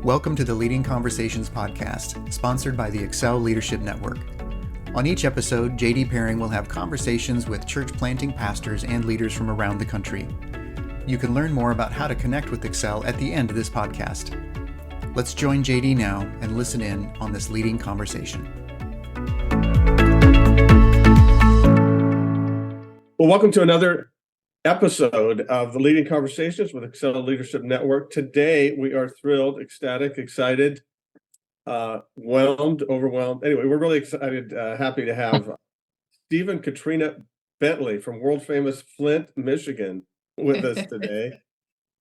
Welcome to the Leading Conversations podcast, sponsored by the Excel Leadership Network. On each episode, JD Pairing will have conversations with church planting pastors and leaders from around the country. You can learn more about how to connect with Excel at the end of this podcast. Let's join JD now and listen in on this leading conversation. Well, welcome to another episode of the Leading Conversations with Excel Leadership Network. Today, we are thrilled, ecstatic, excited, overwhelmed. Anyway, we're really excited, happy to have Steven and Katrina Bentley from world famous Flint, Michigan with us today.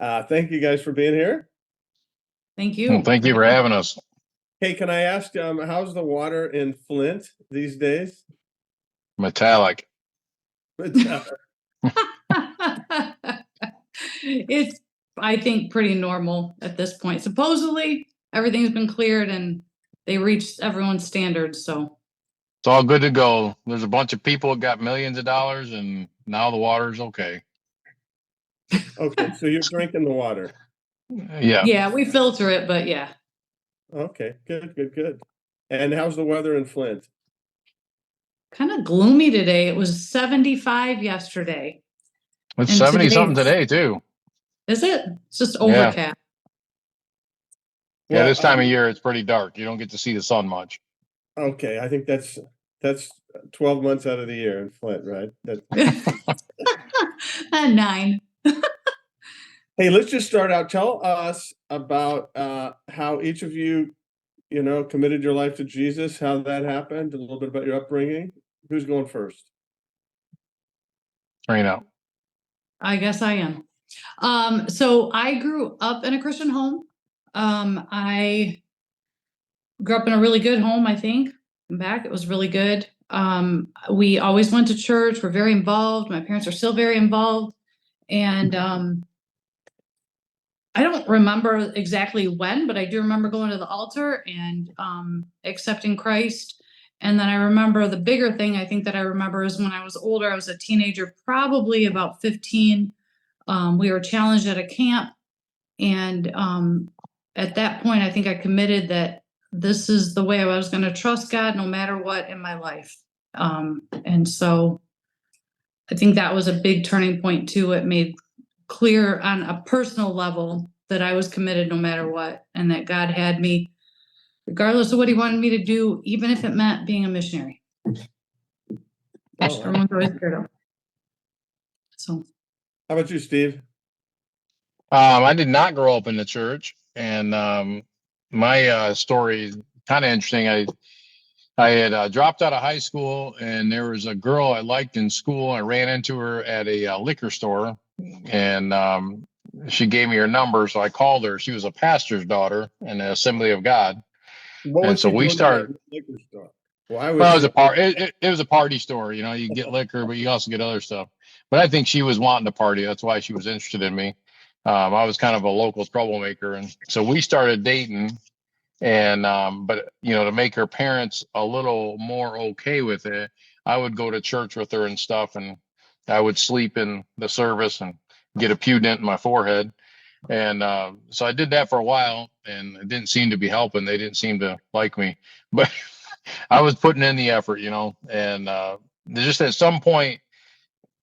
Thank you guys for being here. Thank you. Well, thank you for having us. Hey, can I ask, how's the water in Flint these days? Metallic. It's, I think, pretty normal at this point. Supposedly, everything's been cleared and they reached everyone's standards. So It's all good to go. There's a bunch of people that got millions of dollars, and now the water's okay. Okay, so you're drinking the water. yeah, we filter it, but yeah. Okay, good. And how's the weather in Flint? Kind of gloomy today. It was 75 yesterday. It's And 70 something today's- today too. Is it? It's just overcast. Yeah, Well, this time of year it's pretty dark. You don't get to see the sun much. Okay, I think that's 12 months out of the year in Flint, right? And 9. Hey, let's just start out. Tell us about how each of you, committed your life to Jesus, how that happened, a little bit about your upbringing. Who's going first? Right now. I guess I am. So I grew up in a Christian home. I grew up in a really good home, I think. Back, it was really good. We always went to church. We're very involved. My parents are still very involved. And I don't remember exactly when, but I do remember going to the altar and accepting Christ. And then I remember the bigger thing I think that I remember is when I was older, I was a teenager, probably about 15. We were challenged at a camp. And at that point, I think I committed that this is the way I was going to trust God no matter what in my life. And so I think that was a big turning point too. It made clear on a personal level that I was committed no matter what, and that God had me regardless of what he wanted me to do, even if it meant being a missionary. Everyone's always scared of. So How about you, Steve? I did not grow up in the church, and my story is kind of interesting. I had dropped out of high school, and there was a girl I liked in school. I ran into her at a liquor store, and she gave me her number, so I called her. She was a pastor's daughter in the Assembly of God. And so we started. Liquor store. Well, Well, it was a party store. You get liquor, but you also get other stuff. But I think she was wanting to party. That's why she was interested in me. I was kind of a local troublemaker, and so we started dating. And but to make her parents a little more okay with it, I would go to church with her and stuff, and I would sleep in the service and get a pew dent in my forehead. And so I did that for a while, and it didn't seem to be helping. They didn't seem to like me, but I was putting in the effort, and just at some point,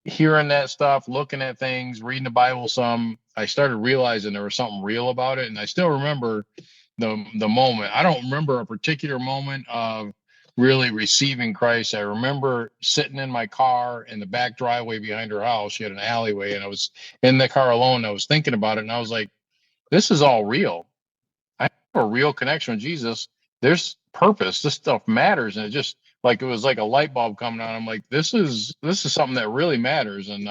hearing that stuff, looking at things, reading the Bible some, I started realizing there was something real about it. And I still remember the moment. I don't remember a particular moment of really receiving Christ. I remember sitting in my car in the back driveway behind her house. She had an alleyway, and I was in the car alone. And I was thinking about it, and I was like, this is all real. I have a real connection with Jesus. There's purpose. This stuff matters. And it was like a light bulb coming on. I'm like, this is something that really matters. And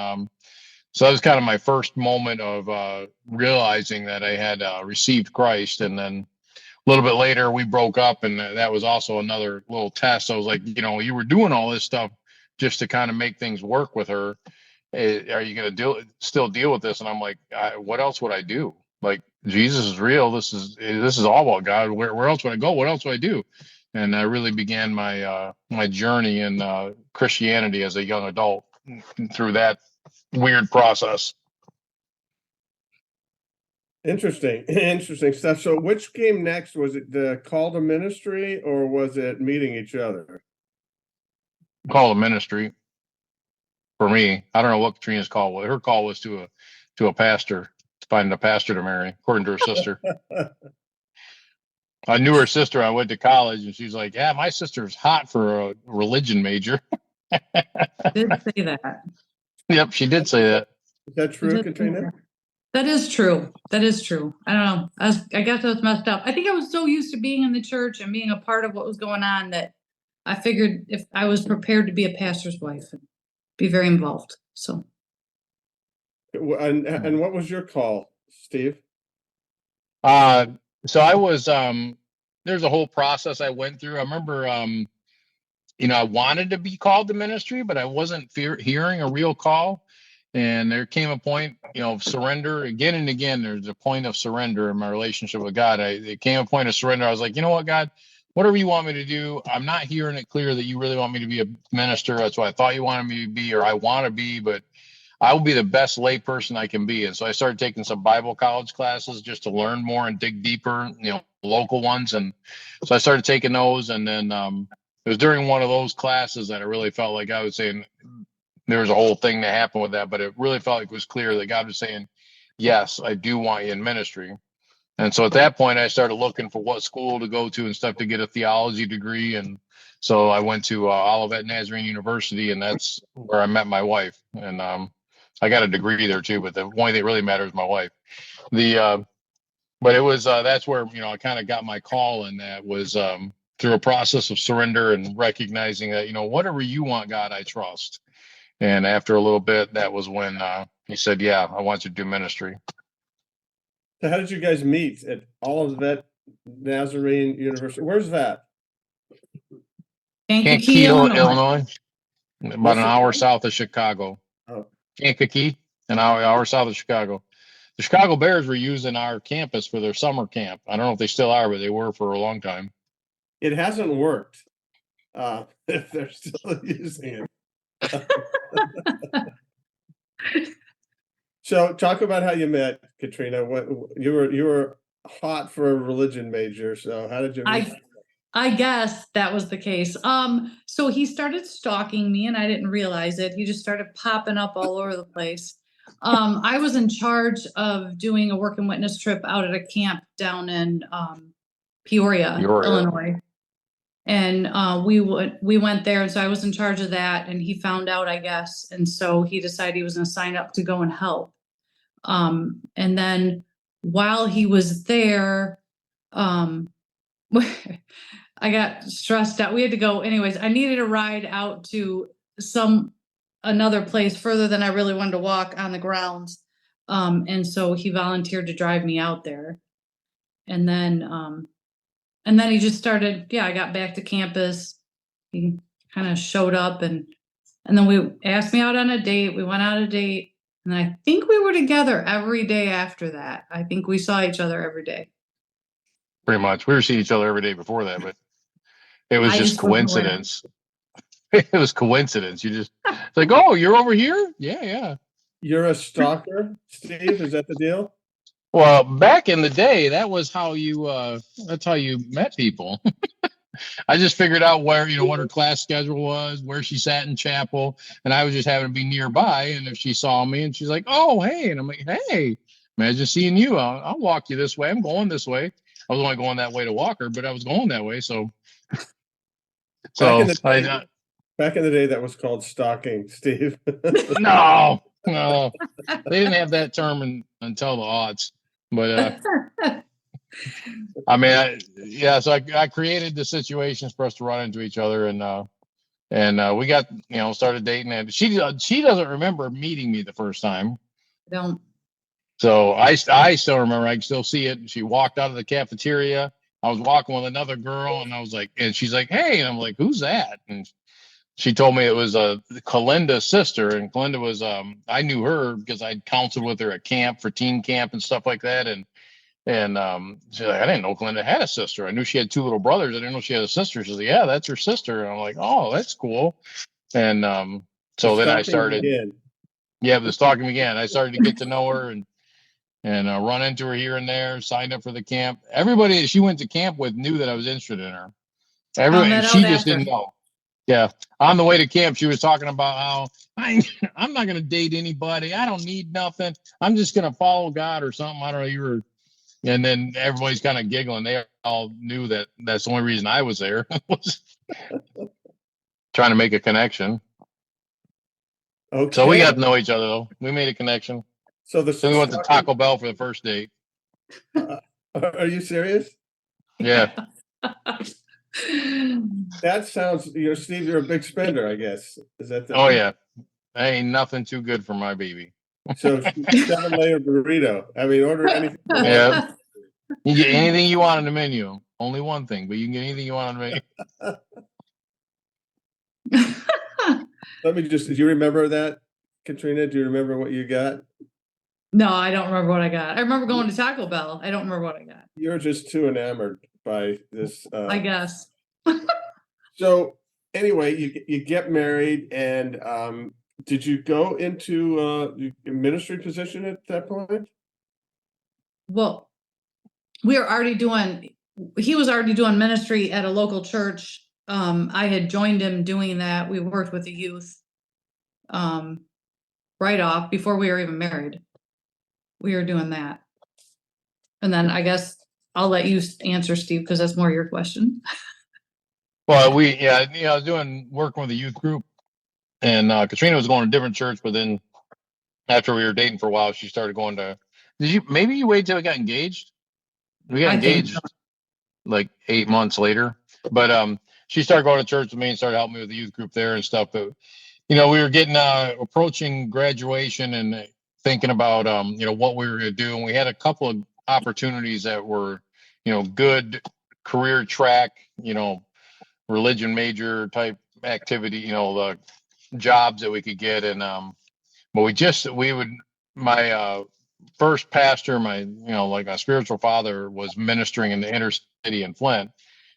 so that was kind of my first moment of realizing that I had received Christ. And then a little bit later, we broke up, and that was also another little test. I was like, you were doing all this stuff just to kind of make things work with her. Are you going to still deal with this? And I'm like, what else would I do? Like, Jesus is real. This is all about God. Where else would I go? What else would I do? And I really began my my journey in Christianity as a young adult through that weird process. Interesting stuff. So which came next? Was it the call to ministry or was it meeting each other? Call of ministry for me. I don't know what Katrina's call was. Her call was to a pastor, finding a pastor to marry, according to her sister. I knew her sister. I went to college, and she's like, "Yeah, my sister's hot for a religion major." Did say that. Yep, she did say that. Is that true, Katrina? That is true. That is true. I don't know. I guess I was messed up. I think I was so used to being in the church and being a part of what was going on that I figured if I was prepared to be a pastor's wife and be very involved. So. And what was your call, Steve? So I was there's a whole process I went through. I remember I wanted to be called to ministry, but I wasn't hearing a real call. And there came a point, of surrender again and again. There's a point of surrender in my relationship with God. It came a point of surrender. I was like, you know what, God, whatever you want me to do, I'm not hearing it clear that you really want me to be a minister. That's what I thought you wanted me to be, or I want to be, but I will be the best lay person I can be. And so I started taking some Bible college classes just to learn more and dig deeper, local ones. And so I started taking those. And then it was during one of those classes that I really felt like I was saying, there was a whole thing that happened with that, but it really felt like it was clear that God was saying, yes, I do want you in ministry. And so at that point, I started looking for what school to go to and stuff to get a theology degree. And so I went to Olivet Nazarene University, and that's where I met my wife. And I got a degree there too, but the only thing that really matters is my wife. But it was that's where I kind of got my call, and that was through a process of surrender and recognizing that whatever you want, God, I trust. And after a little bit, that was when he said, "Yeah, I want you to do ministry." So how did you guys meet at Olivet Nazarene University? Where's that? Kankakee, Illinois. About an hour south of Chicago. Oh. Kankakee, an hour south of Chicago. The Chicago Bears were using our campus for their summer camp. I don't know if they still are, but they were for a long time. It hasn't worked. If they're still using it. So talk about how you met, Katrina. What you were hot for a religion major. So how did you meet? I guess that was the case. So he started stalking me and I didn't realize it. He just started popping up all over the place. I was in charge of doing a work and witness trip out at a camp down in Peoria, Illinois. And we went there, and so I was in charge of that, and he found out, I guess, and so he decided he was going to sign up to go and help. And then while he was there, I got stressed out. We had to go anyways. I needed a ride out to another place further than I really wanted to walk on the grounds. And so he volunteered to drive me out there. And then he just started, I got back to campus. He kind of showed up and then we asked me out on a date. We went on a date, and I think we were together every day after that. I think we saw each other every day. Pretty much. We were seeing each other every day before that, but it was just coincidence. It was coincidence. You just like, oh, you're over here? Yeah. You're a stalker, Steve? Is that the deal? Well, back in the day, that was how that's how you met people. I just figured out where, what her class schedule was, where she sat in chapel, and I was just having to be nearby. And if she saw me and she's like, oh, hey, and I'm like, hey, imagine seeing you. I'll walk you this way. I'm going this way. I was only going that way to walk her, but I was going that way. So back in the day, that was called stalking, Steve. No, they didn't have that term until the aughts. But I mean, so I created the situations for us to run into each other, and we got started dating. And she doesn't remember meeting me the first time. I don't. So I still remember. I can still see it. She walked out of the cafeteria. I was walking with another girl, and I was like, and she's like, hey, and I'm like, who's that? And she told me it was Kalinda's sister, and Kalinda was I knew her because I'd counseled with her at camp for teen camp and stuff like that, and she's like, I didn't know Kalinda had a sister. I knew she had two little brothers. I didn't know she had a sister. She's like, yeah, that's her sister. And I'm like, oh, that's cool. And so then I started, the stalking began. I started to get to know her, and and run into her here and there, signed up for the camp. Everybody that she went to camp with knew that I was interested in her. Found She that out just after. didn't know. Yeah. On the way to camp, she was talking about how I'm not going to date anybody. I don't need nothing. I'm just going to follow God or something. I don't know. And then everybody's kind of giggling. They all knew that that's the only reason I was there, was trying to make a connection. Okay. So we got to know each other, though. We made a connection. So Then we went to Taco Bell for the first date. Are you serious? Yeah. That sounds, Steve, you're a big spender, I guess. Is that Oh, yeah. Ain't nothing too good for my baby. So 7-layer burrito. I mean, order anything. Yeah. You get anything you want on the menu. Only one thing, but you can get anything you want on the menu. Let me just, do you remember that, Katrina? Do you remember what you got? No, I don't remember what I got. I remember going to Taco Bell. I don't remember what I got. You're just too enamored by this. I guess. So anyway, you get married, and did you go into a ministry position at that point? Well, he was already doing ministry at a local church. I had joined him doing that. We worked with the youth right off before we were even married. We were doing that. And then I guess I'll let you answer, Steve, because that's more your question. Well, I was working with a youth group, and Katrina was going to a different church, but then after we were dating for a while, she started going to, maybe you wait till we got engaged? We got engaged like 8 months later, but she started going to church with me and started helping me with the youth group there and stuff. But, we were getting, approaching graduation and thinking about, what we were going to do. And we had a couple of opportunities that were, good career track, religion major type activity, the jobs that we could get. And, but my first pastor, my spiritual father was ministering in the inner city in Flint,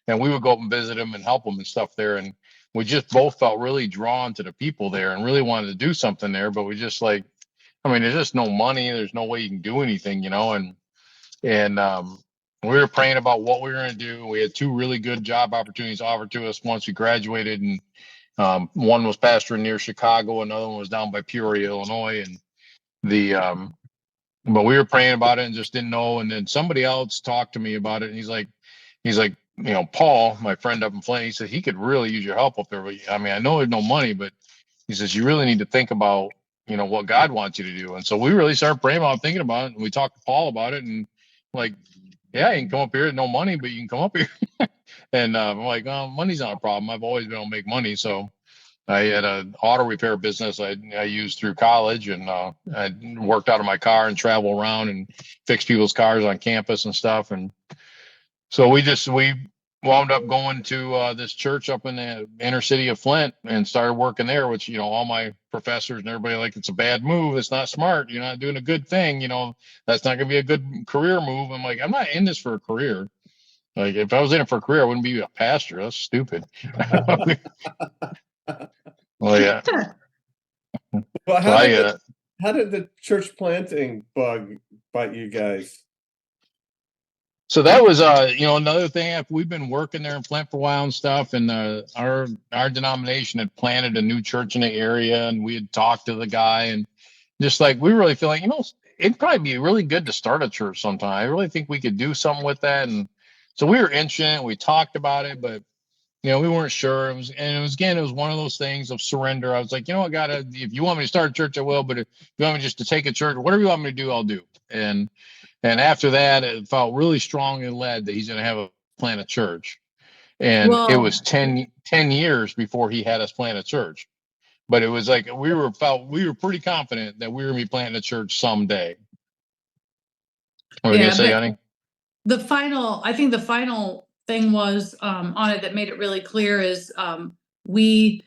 and we would go up and visit him and help him and stuff there. And we just both felt really drawn to the people there and really wanted to do something there. But we just there's just no money. There's no way you can do anything, and we were praying about what we were going to do. We had 2 really good job opportunities offered to us once we graduated. And one was pastoring near Chicago. Another one was down by Peoria, Illinois. And but we were praying about it and just didn't know. And then somebody else talked to me about it. And he's like, Paul, my friend up in Flint, he said, he could really use your help up there. But I know there's no money, but he says, you really need to think about, what God wants you to do. And so we really started praying about it, thinking about it. And we talked to Paul about it, and yeah, you can come up here, no money, but you can come up here. And I'm like, money's not a problem. I've always been able to make money. So I had an auto repair business I used through college, and I worked out of my car and travel around and fix people's cars on campus and stuff. And so we wound up going to this church up in the inner city of Flint and started working there, which, all my professors and everybody it's a bad move. It's not smart. You're not doing a good thing. That's not going to be a good career move. I'm like, I'm not in this for a career. Like, if I was in it for a career, I wouldn't be a pastor. That's stupid. Well, yeah. Well, how did the church planting bug bite you guys? So that was, another thing. We've been working there in Flint for a while and stuff, and our denomination had planted a new church in the area, and we had talked to the guy, and just we really feel like, it'd probably be really good to start a church sometime. I really think we could do something with that, and so we were interested. We talked about it, but we weren't sure. It was one of those things of surrender. I was like, what, God, if you want me to start a church, I will. But if you want me just to take a church, whatever you want me to do, I'll do. And after that, it felt really strongly led that he's going to plant a church. And it was 10 years before he had us plant a church. But it was we were pretty confident that we were going to be planting a church someday. What were you going to say, honey? I think the final thing was on it that made it really clear is we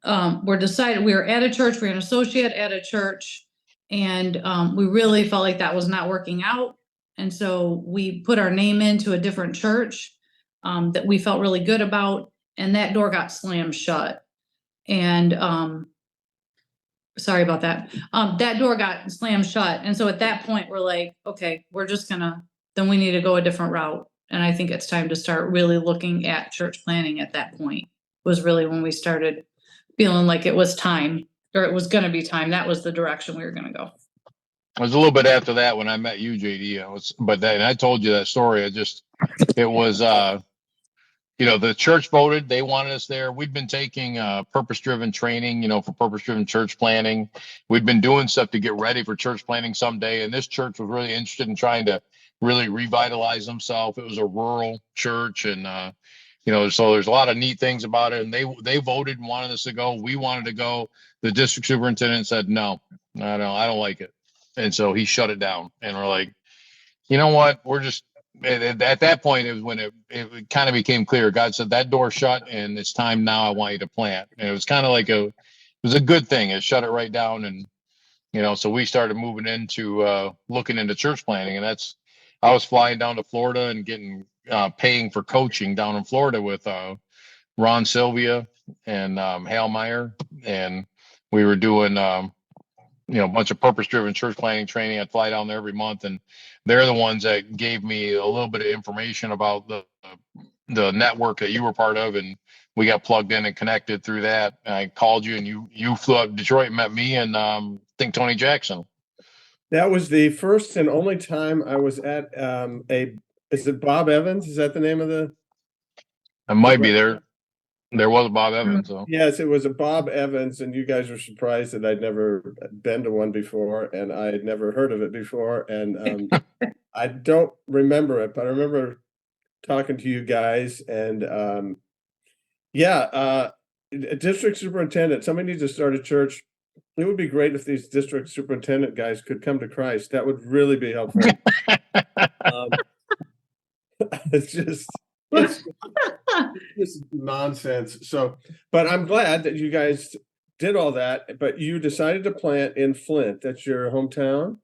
were decided we were at a church, we were an associate at a church, and we really felt like that was not working out. And so we put our name into a different church that we felt really good about, and that door got slammed shut. And sorry about that. That door got slammed shut. And so at that point, we're like, okay, then we need to go a different route. And I think it's time to start really looking at church planning at that point, was really when we started feeling like it was time, or it was going to be time. That was the direction we were going to go. It was a little bit after that when I met you, JD. And I told you that story. It was, the church voted. They wanted us there. We'd been taking purpose-driven training, for purpose-driven church planning. We'd been doing stuff to get ready for church planning someday. And this church was really interested in trying to really revitalize themselves. It was a rural church, and so there's a lot of neat things about it. And they voted and wanted us to go. We wanted to go. The district superintendent said, no, I don't like it. And so he shut it down. And we're like, you know what? We're just at that point. It was when it kind of became clear. God said that door shut, and it's time now. I want you to plant. And it was kind of like it was a good thing. It shut it right down, and so we started moving into looking into church planning, and I was flying down to Florida and getting paying for coaching down in Florida with Ron Sylvia and Hal Meyer, and we were doing a bunch of purpose-driven church planning training. I'd fly down there every month, and they're the ones that gave me a little bit of information about the network that you were part of, and we got plugged in and connected through that. And I called you, and you flew up to Detroit and met me and I think Tony Jackson. That was the first and only time I was at is it Bob Evans? Is that the name of the? I might be there. There was a Bob Evans. So. Yes, it was a Bob Evans, and you guys were surprised that I'd never been to one before, and I had never heard of it before, and I don't remember it, but I remember talking to you guys, and district superintendent. Somebody needs to start a church. It would be great if these district superintendent guys could come to Christ. That would really be helpful. It's just nonsense. So, but I'm glad that you guys did all that, but you decided to plant in Flint. That's your hometown?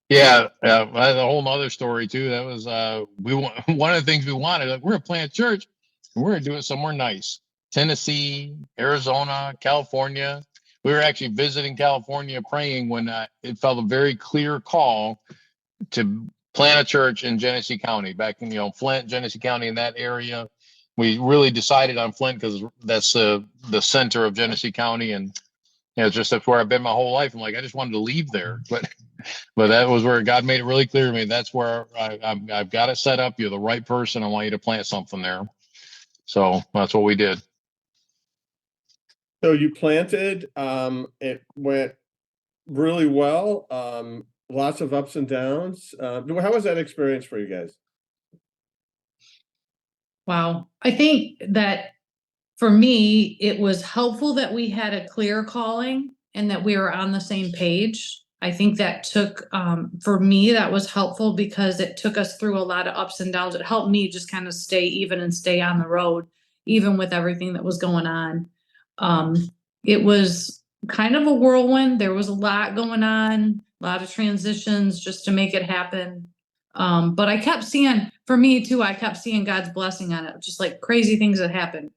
Yeah. That's a whole nother story too. That was, one of the things we wanted, like, we're going to plant a church and we're going to do it somewhere nice. Tennessee, Arizona, California. We were actually visiting California praying when it felt a very clear call to plant a church in Genesee County, back in Flint, Genesee County, in that area. We really decided on Flint because that's the center of Genesee County, and that's where I've been my whole life. I'm like, I just wanted to leave there, but that was where God made it really clear to me. That's where I've got it set up. You're the right person. I want you to plant something there. So that's what we did. So you planted. It went really well. Lots of ups and downs. How was that experience for you guys? Wow. I think that for me, it was helpful that we had a clear calling and that we were on the same page. I think that took, for me, that was helpful because it took us through a lot of ups and downs. It helped me just kind of stay even and stay on the road, even with everything that was going on. It was kind of a whirlwind. There was a lot going on, a lot of transitions just to make it happen. But I kept seeing, for me too, I kept seeing God's blessing on it, just like crazy things that happened.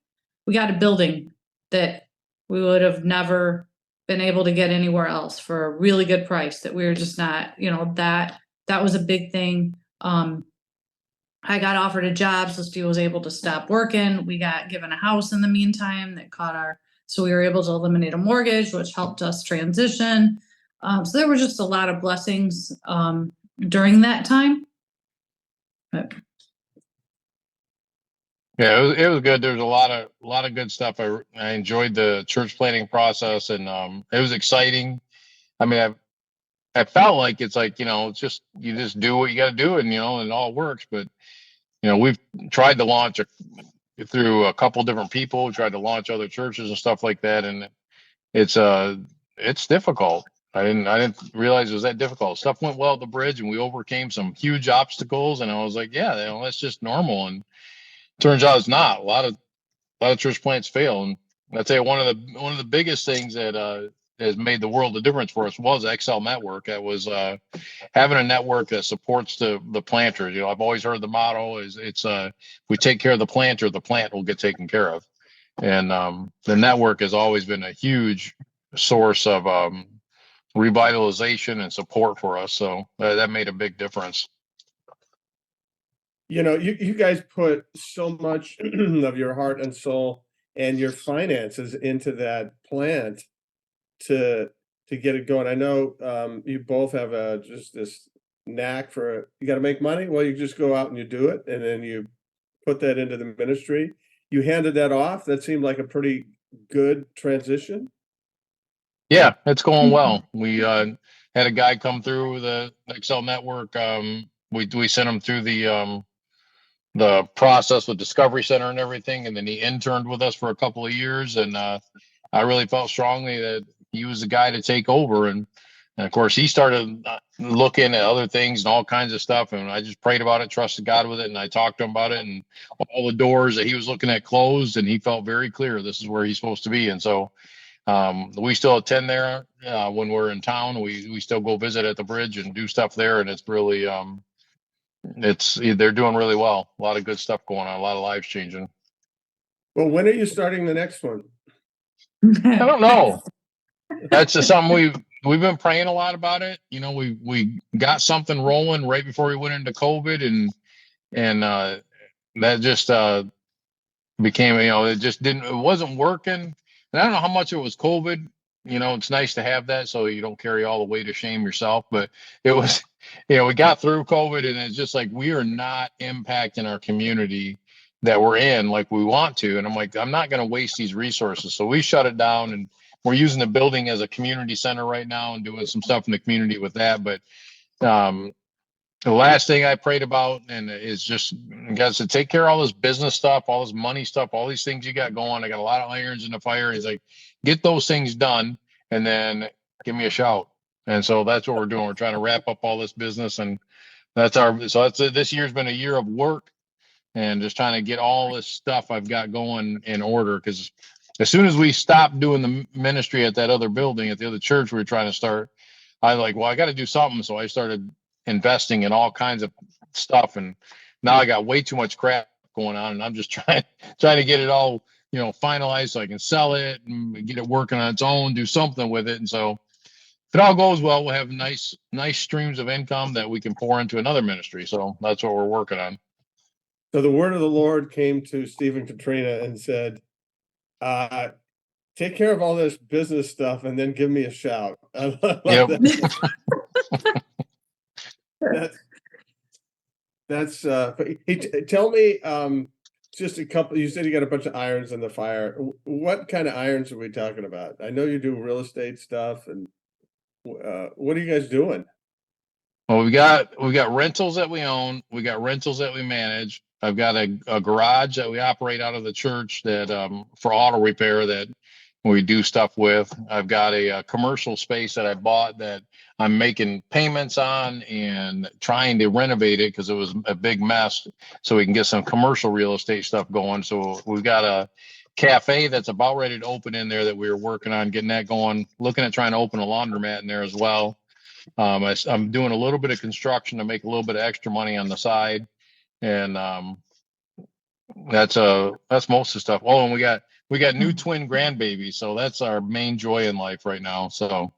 We got a building that we would have never been able to get anywhere else for a really good price, that we were just not, that was a big thing. I got offered a job, so Steve was able to stop working. We got given a house in the meantime that so we were able to eliminate a mortgage, which helped us transition. So there were just a lot of blessings during that time. But. Yeah, it was good. There's a lot of good stuff. I enjoyed the church planning process, and it was exciting. I mean, I felt like it's like, it's just, you just do what you got to do, and it all works. But we've tried to launch through a couple different people, tried to launch other churches and stuff like that, and it's difficult. I didn't realize it was that difficult. Stuff went well at the bridge, and we overcame some huge obstacles, and I was like, yeah, that's just normal. And turns out it's not. A lot of church plants fail, and I'd say one of the biggest things that has made the world a difference for us was XL Network. That was having a network that supports the planters. I've always heard the motto is if we take care of the planter, the plant will get taken care of. And the network has always been a huge source of revitalization and support for us. So that made a big difference. You guys put so much of your heart and soul and your finances into that plant to get it going. I know you both have just this knack for, you got to make money. Well, you just go out and you do it, and then you put that into the ministry. You handed that off. That seemed like a pretty good transition. Yeah, it's going well. We had a guy come through the Excel network. We sent him through the process with Discovery Center and everything, and then he interned with us for a couple of years. And I really felt strongly that he was the guy to take over. And of course, he started looking at other things and all kinds of stuff. And I just prayed about it, trusted God with it, and I talked to him about it. And all the doors that he was looking at closed, and he felt very clear this is where he's supposed to be. And so we still attend there when we're in town. We still go visit at the bridge and do stuff there, and it's really they're doing really well. A lot of good stuff going on, a lot of lives changing. Well, when are you starting the next one? I don't know. That's just something we've been praying a lot about it. We got something rolling right before we went into COVID, and that just became, it wasn't working. And I don't know how much it was COVID. It's nice to have that so you don't carry all the weight of shame yourself. But it was, we got through COVID, and it's just like we are not impacting our community that we're in like we want to. And I'm like, I'm not going to waste these resources. So we shut it down, and we're using the building as a community center right now and doing some stuff in the community with that. But the last thing I prayed about and is just, guys, to take care of all this business stuff, all this money stuff, all these things you got going. I got a lot of irons in the fire. He's like, get those things done and then give me a shout. And so that's what we're doing. We're trying to wrap up all this business, and this year's been a year of work and just trying to get all this stuff I've got going in order. Because as soon as we stopped doing the ministry at that other building, at the other church we were trying to start, I was like, well, I got to do something. So I started investing in all kinds of stuff, and now I got way too much crap going on, and I'm just trying to get it all finalized so I can sell it and get it working on its own, do something with it. And so if it all goes well, we'll have nice streams of income that we can pour into another ministry. So that's what we're working on. So the word of the Lord came to Steven and Katrina and said, take care of all this business stuff and then give me a shout. I love that. That's tell me just a couple. You said you got a bunch of irons in the fire. What kind of irons are we talking about? I know you do real estate stuff, and what are you guys doing? Well, we got rentals that we own. We got rentals that we manage. I've got a garage that we operate out of the church that for auto repair that we do stuff with. I've got a commercial space that I bought that I'm making payments on and trying to renovate it because it was a big mess, so we can get some commercial real estate stuff going. So we've got a cafe that's about ready to open in there that we were working on getting that going. Looking at trying to open a laundromat in there as well. I'm doing a little bit of construction to make a little bit of extra money on the side, and that's most of the stuff. Oh, and we got new twin grandbabies, so that's our main joy in life right now. So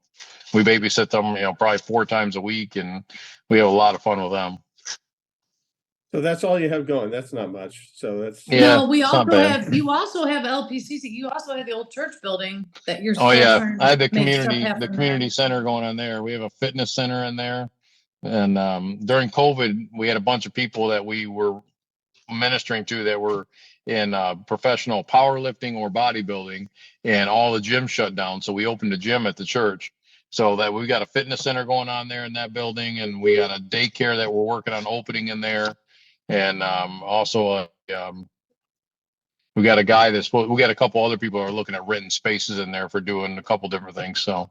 we babysit them, probably 4 times a week, and we have a lot of fun with them. So that's all you have going. That's not much. So that's no. We also have. You also have LPCC. You also have the old church building that you're. Oh yeah, I had the community center going on there. We have a fitness center in there, and during COVID, we had a bunch of people that we were ministering to that were in professional powerlifting or bodybuilding, and all the gyms shut down. So we opened a gym at the church. So that we've got a fitness center going on there in that building, and we got a daycare that we're working on opening in there. And also we got a guy we got a couple other people who are looking at renting spaces in there for doing a couple different things. So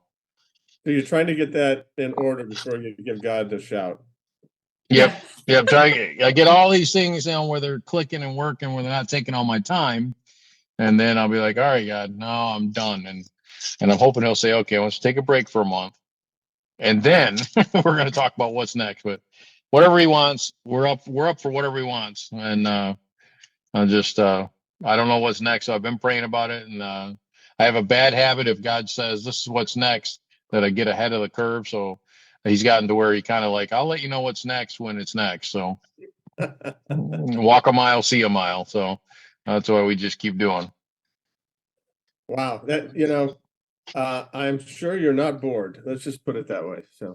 you're trying to get that in order before you give God the shout. Yep. I get all these things where they're clicking and working, where they're not taking all my time, and then I'll be like, all right, God, no, I'm done. And I'm hoping he'll say, okay, let's take a break for a month, and then we're going to talk about what's next. But whatever he wants, we're up for whatever he wants. And I'm just I don't know what's next. So I've been praying about it, and I have a bad habit. If God says this is what's next, that I get ahead of the curve. So he's gotten to where he kind of like, I'll let you know what's next when it's next. So walk a mile, see a mile. So that's why we just keep doing. Wow, that I'm sure you're not bored. Let's just put it that way. So,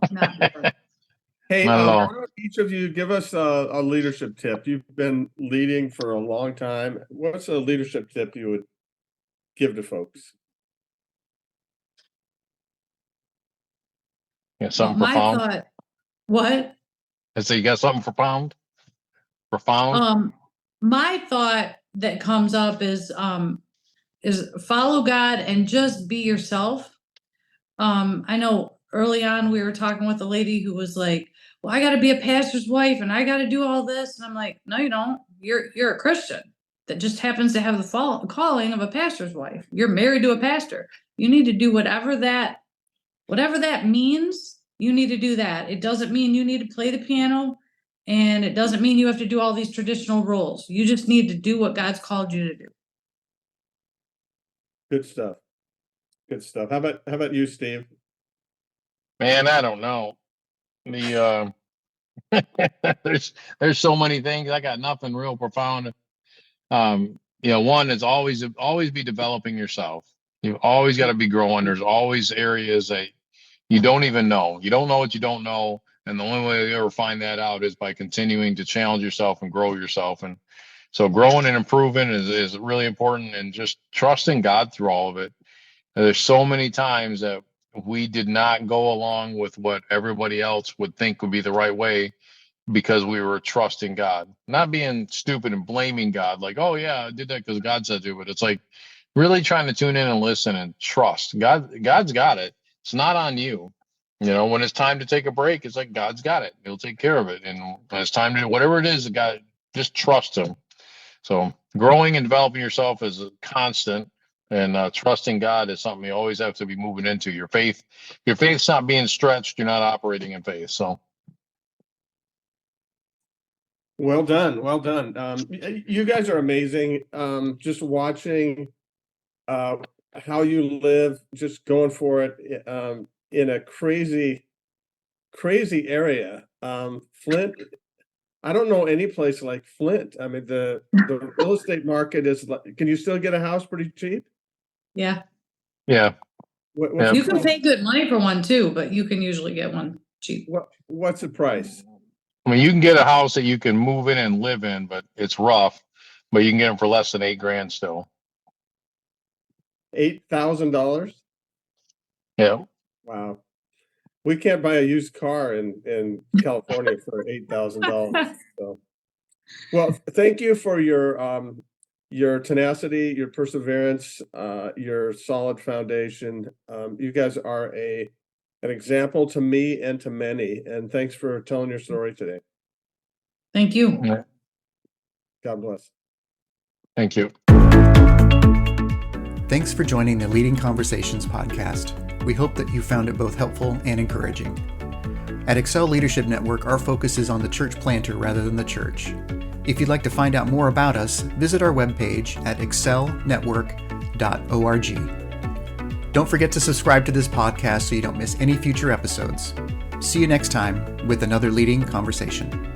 hey, Not at all. why don't each of you give us a leadership tip? You've been leading for a long time. What's a leadership tip you would give to folks? Yeah, something My profound. thought, what? I say you got something profound. My thought that comes up is follow God and just be yourself. I know early on we were talking with a lady who was like, well, I got to be a pastor's wife and I got to do all this. And I'm like, no, you don't. You're a Christian that just happens to have the calling of a pastor's wife. You're married to a pastor. You need to do whatever that means. You need to do that. It doesn't mean you need to play the piano, and it doesn't mean you have to do all these traditional roles. You just need to do what God's called you to do. Good stuff. Good stuff. How about you, Steve? Man, I don't know. The there's so many things. I got nothing real profound. One is always be developing yourself. You've always got to be growing. There's always areas that you don't even know. You don't know what you don't know. And the only way you ever find that out is by continuing to challenge yourself and grow yourself. And so growing and improving is really important, and just trusting God through all of it. There's so many times that we did not go along with what everybody else would think would be the right way because we were trusting God, not being stupid and blaming God. Like, oh yeah, I did that because God said to, but it's like really trying to tune in and listen and trust God. God's got it. It's not on you. When it's time to take a break, it's like, God's got it. He'll take care of it. And when it's time to, whatever it is, God, just trust him. So growing and developing yourself is a constant, and trusting God is something you always have to be moving into. Your faith's not being stretched. You're not operating in faith. So. Well done. Well done. You guys are amazing. Just watching how you live, just going for it in a crazy area. Flint, I don't know any place like Flint. I mean, the real estate market is like, can you still get a house pretty cheap? Yeah. Yeah. You can pay good money for one too, but you can usually get one cheap. What's the price? I mean, you can get a house that you can move in and live in, but it's rough. But you can get them for less than $8,000 still. $8,000? Yeah. Wow. We can't buy a used car in California for $8,000. So, well, thank you for your tenacity, your perseverance, your solid foundation. You guys are an example to me and to many. And thanks for telling your story today. Thank you. Yeah. God bless. Thank you. Thanks for joining the Leading Conversations podcast. We hope that you found it both helpful and encouraging. At Excel Leadership Network, our focus is on the church planter rather than the church. If you'd like to find out more about us, visit our webpage at excelnetwork.org. Don't forget to subscribe to this podcast so you don't miss any future episodes. See you next time with another Leading Conversation.